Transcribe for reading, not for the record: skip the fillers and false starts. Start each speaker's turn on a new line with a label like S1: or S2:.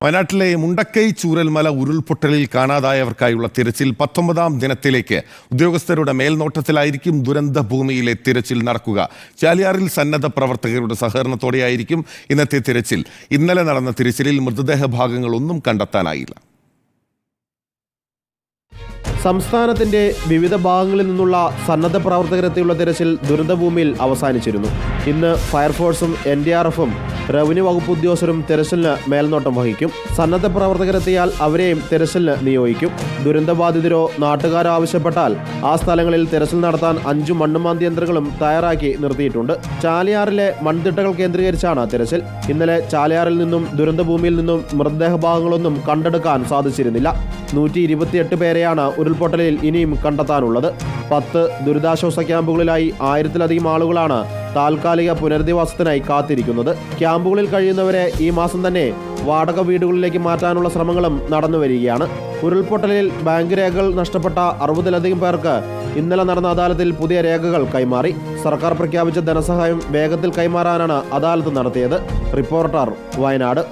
S1: വയനാട്ടിലെ മുണ്ടക്കൈ ചൂരൽമല ഉരുൾപൊട്ടലിൽ കാണാതായവർക്കായുള്ള തിരച്ചിൽ 19ാം ദിനത്തിലേക്ക് ഉദ്യോഗസ്ഥരുടെ മേൽനോട്ടത്തിലായിരിക്കും ദുരന്ത ഭൂമിയിലെ തിരച്ചിൽ നടക്കുക. ചാലിയാറിൽ സന്നദ്ധ പ്രവർത്തകരുടെ സഹകരണത്തോടെയായിരിക്കും ഇന്നത്തെ തിരച്ചിൽ. ഇന്നലെ നടന്ന തിരച്ചിലിൽ മൃതദേഹ ഭാഗങ്ങളൊന്നും കണ്ടെത്താനായില്ല.
S2: സംസ്ഥാനത്തിന്റെ വിവിധ ഭാഗങ്ങളിൽ നിന്നുള്ള സന്നദ്ധ പ്രവർത്തകരെത്തിയുള്ള തിരച്ചിൽ ദുരന്തഭൂമിയിൽ അവസാനിച്ചിരുന്നു. ഇന്ന് ഫയർഫോഴ്സും NDRFും റവന്യൂ വകുപ്പ് ഉദ്യോഗസ്ഥരും തിരച്ചിലിന് മേൽനോട്ടം വഹിക്കും. സന്നദ്ധ പ്രവർത്തകരെത്തിയാൽ അവരെയും തിരച്ചിലിന് നിയോഗിക്കും. ദുരന്തബാധിതരോ നാട്ടുകാരോ ആവശ്യപ്പെട്ടാൽ ആ സ്ഥലങ്ങളിൽ തിരച്ചിൽ നടത്താൻ 5 മണ്ണുമാന്തി യന്ത്രങ്ങളും തയ്യാറാക്കി നിർത്തിയിട്ടുണ്ട്. ചാലിയാറിലെ മൺതിട്ടകൾ കേന്ദ്രീകരിച്ചാണ് തിരച്ചിൽ. ഇന്നലെ ചാലിയാറിൽ നിന്നും ദുരന്തഭൂമിയിൽ നിന്നും മൃതദേഹ ഭാഗങ്ങളൊന്നും കണ്ടെടുക്കാൻ സാധിച്ചിരുന്നില്ല. 128 പേരെയാണ് ഉരുൾപൊട്ടലിൽ ഇനിയും കണ്ടെത്താനുള്ളത്. 10 ദുരിതാശ്വാസ ക്യാമ്പുകളിലായി 1000-ലധികം ആളുകളാണ് താൽക്കാലിക പുനരധിവാസത്തിനായി കാത്തിരിക്കുന്നത്. ക്യാമ്പുകളിൽ കഴിയുന്നവരെ ഈ മാസം തന്നെ വാടക വീടുകളിലേക്ക് മാറ്റാനുള്ള ശ്രമങ്ങളും നടന്നു വരികയാണ്. ഉരുൾപൊട്ടലിൽ ബാങ്ക് രേഖകൾ നഷ്ടപ്പെട്ട 60-ലധികം പേർക്ക് ഇന്നലെ നടന്ന അദാലത്തിൽ പുതിയ രേഖകൾ കൈമാറി. സർക്കാർ പ്രഖ്യാപിച്ച ധനസഹായം വേഗത്തിൽ കൈമാറാനാണ് അദാലത്ത് നടത്തിയത്. റിപ്പോർട്ടർ, വയനാട്.